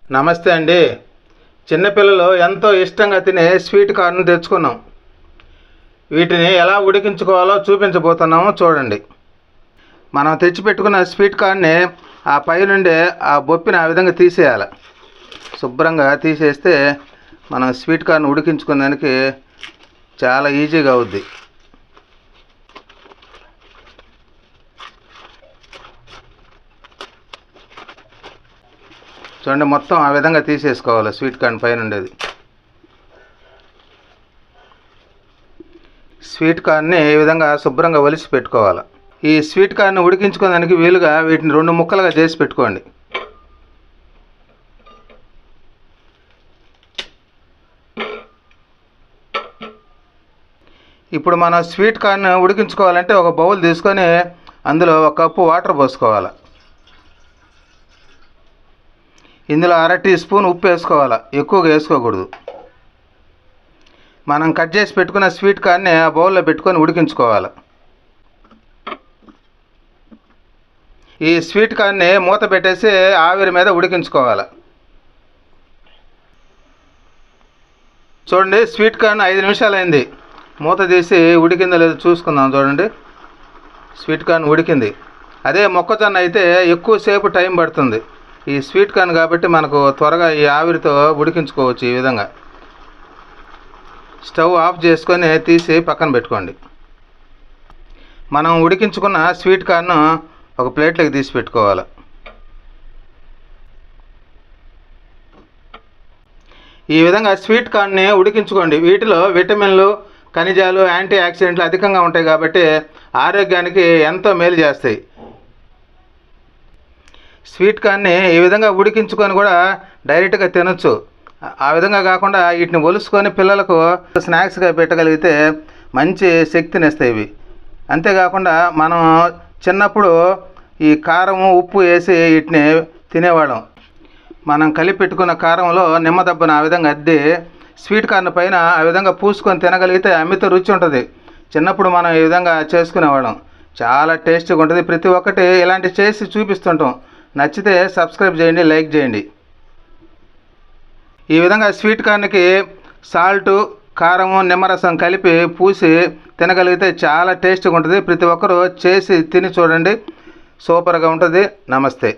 నమస్తే అండి. చిన్నపిల్లలు ఎంతో ఇష్టంగా తినే స్వీట్ కార్న్ తెచ్చుకున్నాం. వీటిని ఎలా ఉడికించుకోవాలో చూపించబోతున్నాము, చూడండి. మనం తెచ్చిపెట్టుకున్న స్వీట్ కార్న్ని ఆ పై నుండి ఆ బొప్పిని ఆ విధంగా తీసేయాలి. శుభ్రంగా తీసేస్తే మనం స్వీట్ కార్న్ ఉడికించుకునేదానికి చాలా ఈజీగా అవుద్ది. చూడండి, మొత్తం ఆ విధంగా తీసేసుకోవాలి స్వీట్ కార్న్ పైన ఉండేది. స్వీట్ కార్న్ని ఈ విధంగా శుభ్రంగా ఒలిసి పెట్టుకోవాలి. ఈ స్వీట్ కార్న్ని ఉడికించుకోవడానికి వీలుగా వీటిని 2 ముక్కలుగా చేసి పెట్టుకోండి. ఇప్పుడు మనం స్వీట్ కార్న్ ఉడికించుకోవాలంటే ఒక బౌల్ తీసుకొని అందులో 1 కప్పు వాటర్ పోసుకోవాలి. ఇందులో 1/2 టీ స్పూన్ ఉప్పు వేసుకోవాలి, ఎక్కువగా వేసుకోకూడదు. మనం కట్ చేసి పెట్టుకున్న స్వీట్ కార్న్ని ఆ బౌల్లో పెట్టుకొని ఉడికించుకోవాలి. ఈ స్వీట్ కార్న్ని మూత పెట్టేసి ఆవిరి మీద ఉడికించుకోవాలి. చూడండి, స్వీట్ కార్న్ 5 నిమిషాలు అయింది. మూత తీసి ఉడికిందో లేదో చూసుకుందాం. చూడండి, స్వీట్ కార్న్ ఉడికింది. అదే మొక్కజొన్న అయితే ఎక్కువసేపు టైం పడుతుంది. ఈ స్వీట్ కార్న్ కాబట్టి మనకు త్వరగా ఈ ఆవిరితో ఉడికించుకోవచ్చు. ఈ విధంగా స్టవ్ ఆఫ్ చేసుకొని తీసి పక్కన పెట్టుకోండి. మనం ఉడికించుకున్న స్వీట్ కార్న్ ఒక ప్లేట్లోకి తీసి పెట్టుకోవాలి. ఈ విధంగా స్వీట్ కార్న్ని ఉడికించుకోండి. వీటిలో విటమిన్లు, ఖనిజాలు, యాంటీ ఆక్సిడెంట్లు అధికంగా ఉంటాయి కాబట్టి ఆరోగ్యానికి ఎంతో మేలు చేస్తాయి. స్వీట్ కార్న్ని ఈ విధంగా ఉడికించుకొని కూడా డైరెక్ట్గా తినొచ్చు. ఆ విధంగా కాకుండా వీటిని ఒలుసుకొని పిల్లలకు స్నాక్స్గా పెట్టగలిగితే మంచి శక్తిని ఇస్తాయి ఇవి. అంతేకాకుండా మనం చిన్నప్పుడు ఈ కారం, ఉప్పు వేసి వీటిని తినేవాళ్ళం. మనం కలిపి పెట్టుకున్న కారంలో నిమ్మదబ్బను ఆ విధంగా అద్ది స్వీట్ కార్న్ పైన ఆ విధంగా పూసుకొని తినగలిగితే అమిత రుచి ఉంటుంది. చిన్నప్పుడు మనం ఈ విధంగా చేసుకునేవాళ్ళం. చాలా టేస్టీగా ఉంటుంది. ప్రతి ఒక్కటి ఇలాంటి చేసి చూపిస్తుంటాం. నచ్చితే సబ్స్క్రైబ్ చేయండి, లైక్ చేయండి. ఈ విధంగా స్వీట్ కార్న్కి సాల్టు, కారము, నిమ్మరసం కలిపి పూసి తినగలిగితే చాలా టేస్టీగా ఉంటుంది. ప్రతి ఒక్కరూ చేసి తిని చూడండి, సూపర్గా ఉంటుంది. నమస్తే.